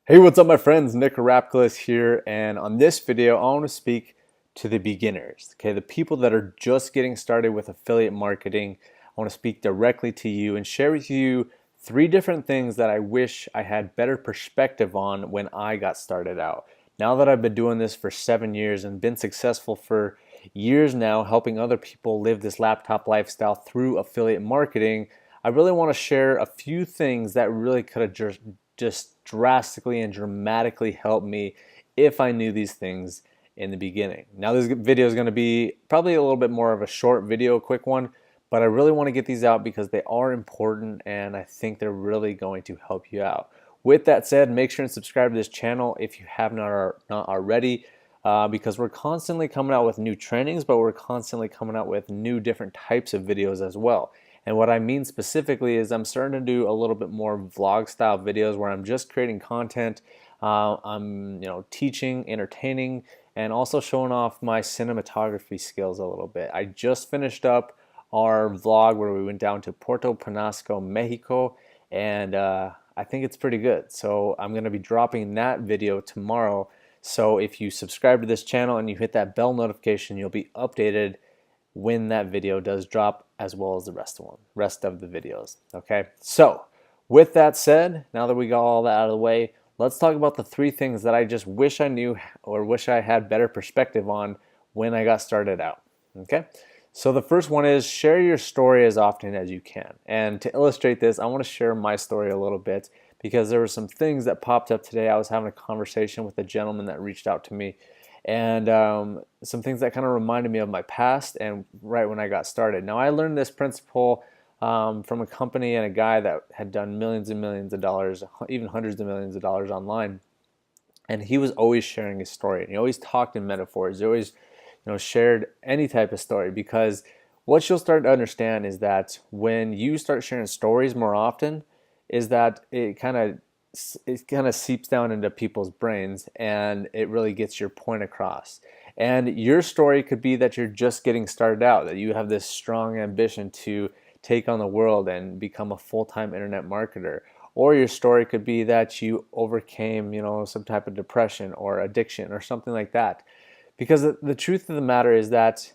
Hey, what's up my friends? Nick Rapkless here, and on this video I want to speak to the beginners, okay, the people that are just getting started with affiliate marketing. I want to speak directly to you and share with you three different things that I wish I had better perspective on when I got started out. Now that I've been doing this for 7 years and been successful for years now, helping other people live this laptop lifestyle through affiliate marketing, I really want to share a few things that really could have just drastically and dramatically helped me if I knew these things in the beginning. Now this video is going to be probably a little bit more of a short video, a quick one, but I really want to get these out because they are important and I think they're really going to help you out. With that said, make sure and subscribe to this channel if you have not already, because we're constantly coming out with new trainings, but we're constantly coming out with new different types of videos as well. And what I mean specifically is I'm starting to do a little bit more vlog style videos where I'm just creating content. I'm teaching, entertaining, and also showing off my cinematography skills a little bit. I just finished up our vlog where we went down to Puerto Penasco, Mexico, and I think it's pretty good. So I'm going to be dropping that video tomorrow. So if you subscribe to this channel and you hit that bell notification, you'll be updated when that video does drop, as well as the rest of the videos. Okay, so with that said, now that we got all that out of the way, let's talk about the three things that I just wish I knew or wish I had better perspective on when I got started out. Okay, so the first one is share your story as often as you can. And to illustrate this, I want to share my story a little bit because there were some things that popped up today. I was having a conversation with a gentleman that reached out to me, and some things that kind of reminded me of my past and right when I got started. Now, I learned this principle from a company and a guy that had done millions and millions of dollars, even hundreds of millions of dollars online, and he was always sharing his story. And he always talked in metaphors. He always, shared any type of story, because what you'll start to understand is that when you start sharing stories more often, is that it kind of seeps down into people's brains and it really gets your point across. And your story could be that you're just getting started out, that you have this strong ambition to take on the world and become a full-time internet marketer. Or your story could be that you overcame, some type of depression or addiction or something like that. Because the truth of the matter is that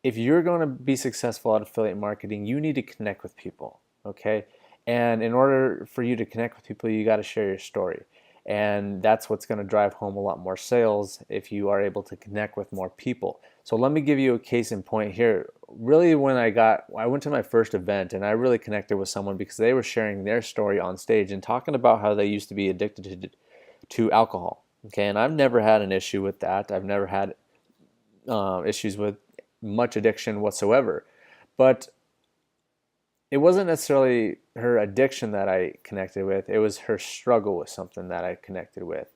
if you're going to be successful at affiliate marketing, you need to connect with people, okay? And in order for you to connect with people, you got to share your story. And that's what's going to drive home a lot more sales if you are able to connect with more people. So let me give you a case in point here. Really, when I went to my first event and I really connected with someone because they were sharing their story on stage and talking about how they used to be addicted to alcohol. Okay, and I've never had an issue with that. I've never had issues with much addiction whatsoever. But it wasn't necessarily her addiction that I connected with. It was her struggle with something that I connected with.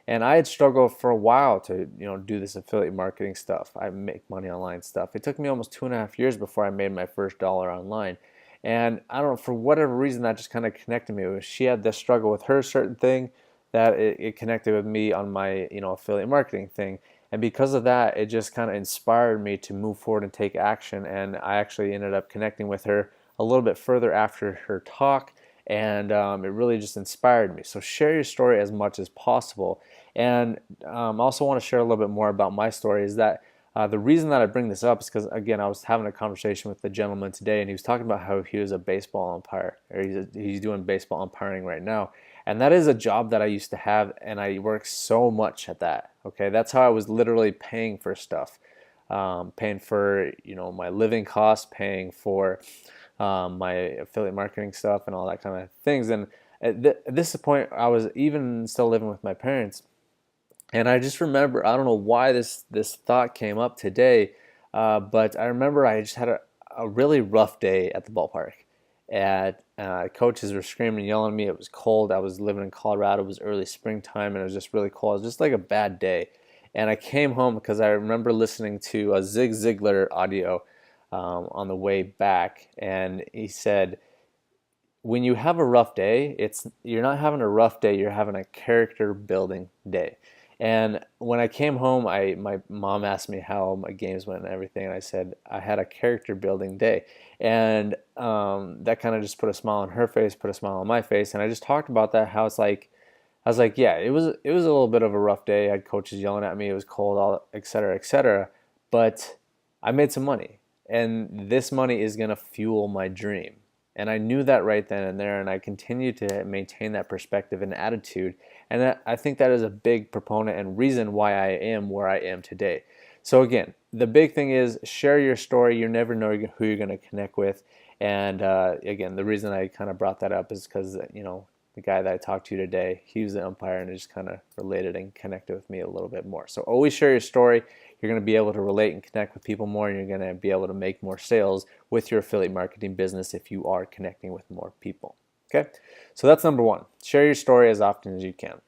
And I had struggled for a while to, do this affiliate marketing stuff. I make money online stuff. It took me almost 2.5 years before I made my first dollar online. And I don't know, for whatever reason, that just kind of connected me. She had this struggle with her certain thing that it connected with me on my, affiliate marketing thing. And because of that, it just kind of inspired me to move forward and take action. And I actually ended up connecting with her a little bit further after her talk, and it really just inspired me. So share your story as much as possible. And I also want to share a little bit more about my story. Is that the reason that I bring this up is because, again, I was having a conversation with the gentleman today, and he was talking about how he was a baseball umpire, or he's doing baseball umpiring right now. And that is a job that I used to have, and I worked so much at that. Okay, that's how I was literally paying for stuff, paying for my living costs, paying for my affiliate marketing stuff and all that kind of things. And at this point, I was even still living with my parents. And I just remember, I don't know why this thought came up today, but I remember I just had a really rough day at the ballpark. And coaches were screaming and yelling at me. It was cold. I was living in Colorado. It was early springtime, and it was just really cold. It was just like a bad day. And I came home because I remember listening to a Zig Ziglar audio on the way back, and he said, when you have a rough day, you're not having a rough day, you're having a character building day. And when I came home, my mom asked me how my games went and everything, and I said I had a character building day. And that kind of just put a smile on her face, put a smile on my face, and I just talked about that, how it's like I was like, yeah, it was a little bit of a rough day. I had coaches yelling at me. It was cold, all et cetera, et cetera. But I made some money, and this money is gonna fuel my dream. And I knew that right then and there, and I continue to maintain that perspective and attitude. And I think that is a big proponent and reason why I am where I am today. So again, the big thing is share your story. You never know who you're going to connect with. And again, the reason I kind of brought that up is because, the guy that I talked to today, he was the umpire and it just kind of related and connected with me a little bit more. So always share your story. You're going to be able to relate and connect with people more, and you're going to be able to make more sales with your affiliate marketing business if you are connecting with more people. Okay, so that's number one. Share your story as often as you can.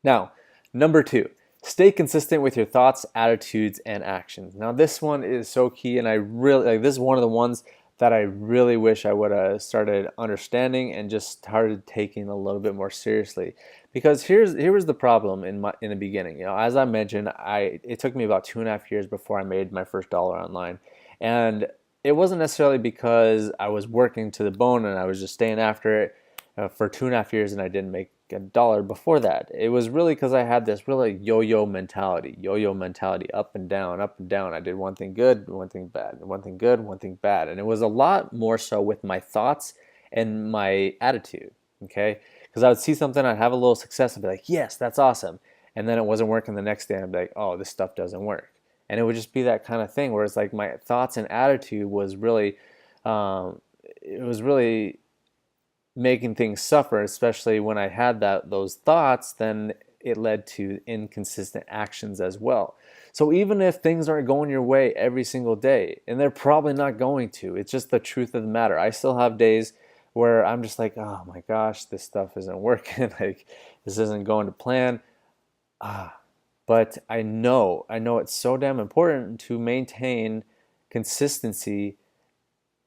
Now, number two, stay consistent with your thoughts, attitudes, and actions. Now, this one is so key, and I really like this is one of the ones that I really wish I would have started understanding and just started taking a little bit more seriously. Because here was the problem in the beginning. As I mentioned, it took me about 2.5 years before I made my first dollar online, and it wasn't necessarily because I was working to the bone and I was just staying after it for 2.5 years and I didn't make a dollar before that. It was really because I had this really yo-yo mentality, up and down, up and down. I did one thing good, one thing bad, one thing good, one thing bad. And it was a lot more so with my thoughts and my attitude, okay? Because I would see something, I'd have a little success and be like, yes, that's awesome. And then it wasn't working the next day and I'd be like, oh, this stuff doesn't work. And it would just be that kind of thing where it's like my thoughts and attitude was really, it was really making things suffer, especially when I had those thoughts, then it led to inconsistent actions as well. So even if things aren't going your way every single day, and they're probably not going to, it's just the truth of the matter. I still have days where I'm just like, oh my gosh, this stuff isn't working, like this isn't going to plan. But I know it's so damn important to maintain consistency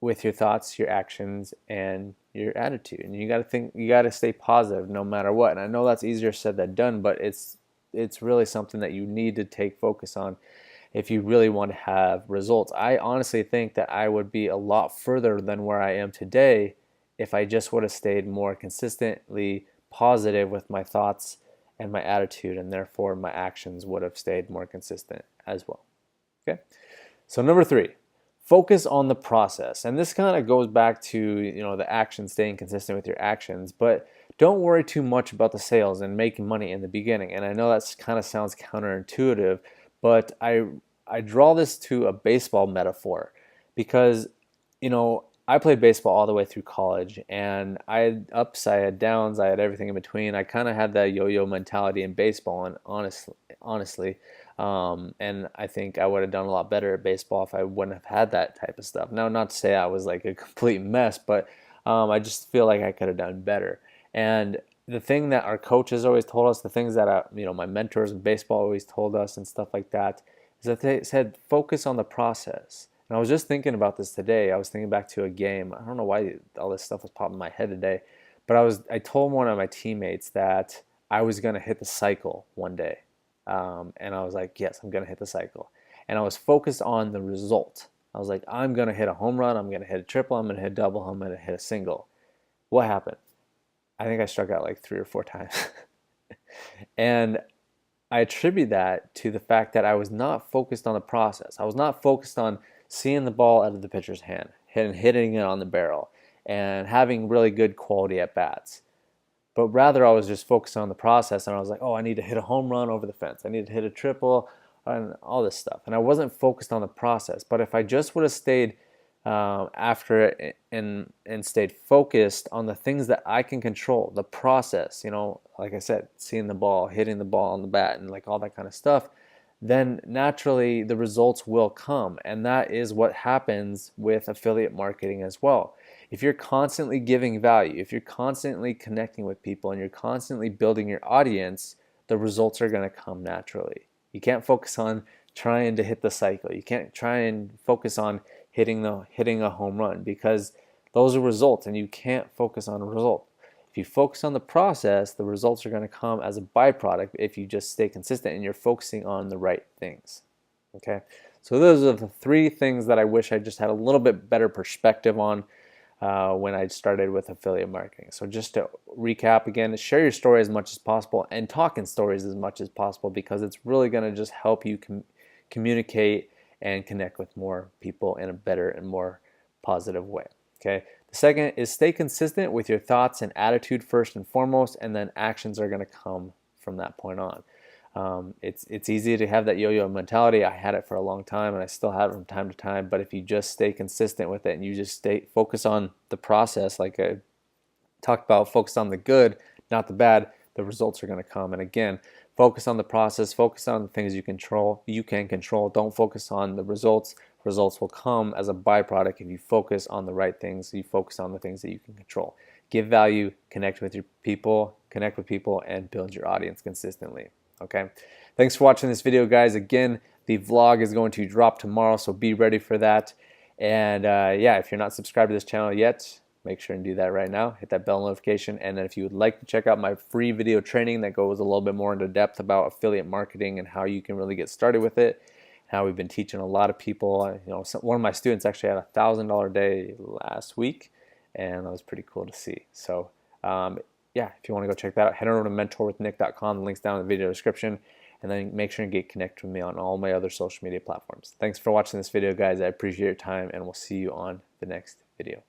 with your thoughts, your actions, and your attitude. And you got to stay positive no matter what. And I know that's easier said than done, but it's really something that you need to take focus on if you really want to have results. I honestly think that I would be a lot further than where I am today if I just would have stayed more consistently positive with my thoughts and my attitude, and therefore my actions would have stayed more consistent as well. Okay? So number three, focus on the process. And this kind of goes back to, the action, staying consistent with your actions, but don't worry too much about the sales and making money in the beginning. And I know that kind of sounds counterintuitive, but I draw this to a baseball metaphor because, I played baseball all the way through college, and I had ups, I had downs, I had everything in between. I kind of had that yo-yo mentality in baseball, and honestly, and I think I would have done a lot better at baseball if I wouldn't have had that type of stuff. Now, not to say I was like a complete mess, but I just feel like I could have done better. And the thing that our coaches always told us, the things that my mentors in baseball always told us and stuff like that, is that they said focus on the process. And I was just thinking about this today. I was thinking back to a game. I don't know why all this stuff was popping in my head today, but I told one of my teammates that I was going to hit the cycle one day. And I was like, yes, I'm going to hit the cycle. And I was focused on the result. I was like, I'm going to hit a home run. I'm going to hit a triple. I'm going to hit a double. I'm going to hit a single. What happened? I think I struck out like 3 or 4 times. And I attribute that to the fact that I was not focused on the process. I was not focused on seeing the ball out of the pitcher's hand and hitting it on the barrel and having really good quality at bats. But rather, I was just focused on the process, and I was like, oh, I need to hit a home run over the fence. I need to hit a triple and all this stuff. And I wasn't focused on the process. But if I just would have stayed after it and stayed focused on the things that I can control, the process, like I said, seeing the ball, hitting the ball on the bat, and like all that kind of stuff, then naturally the results will come. And that is what happens with affiliate marketing as well. If you're constantly giving value, if you're constantly connecting with people, and you're constantly building your audience, the results are going to come naturally. You can't focus on trying to hit the cycle. You can't try and focus on hitting a home run, because those are results, and you can't focus on a result. If you focus on the process, the results are going to come as a byproduct if you just stay consistent and you're focusing on the right things. Okay? So those are the 3 things that I wish I just had a little bit better perspective on when I started with affiliate marketing. So just to recap again, share your story as much as possible and talk in stories as much as possible, because it's really going to just help you communicate and connect with more people in a better and more positive way. Okay. The second is stay consistent with your thoughts and attitude first and foremost, and then actions are going to come from that point on. It's easy to have that yo-yo mentality. I had it for a long time, and I still have it from time to time. But if you just stay consistent with it and you just focus on the process, like I talked about, focus on the good, not the bad, the results are going to come. And again, focus on the process, focus on the things you control. You can control. Don't focus on the results. Results will come as a byproduct if you focus on the right things. You focus on the things that you can control. Give value, connect with people, and build your audience consistently. Okay, thanks for watching this video, guys. Again, the vlog is going to drop tomorrow, so be ready for that. And yeah, if you're not subscribed to this channel yet, make sure and do that right now. Hit that bell notification. And then if you would like to check out my free video training that goes a little bit more into depth about affiliate marketing and how you can really get started with it, how we've been teaching a lot of people. You know, one of my students actually had a $1,000 day last week, and that was pretty cool to see. So yeah, if you want to go check that out, head over to mentorwithnick.com. The link's down in the video description. And then make sure and get connected with me on all my other social media platforms. Thanks for watching this video, guys. I appreciate your time, and we'll see you on the next video.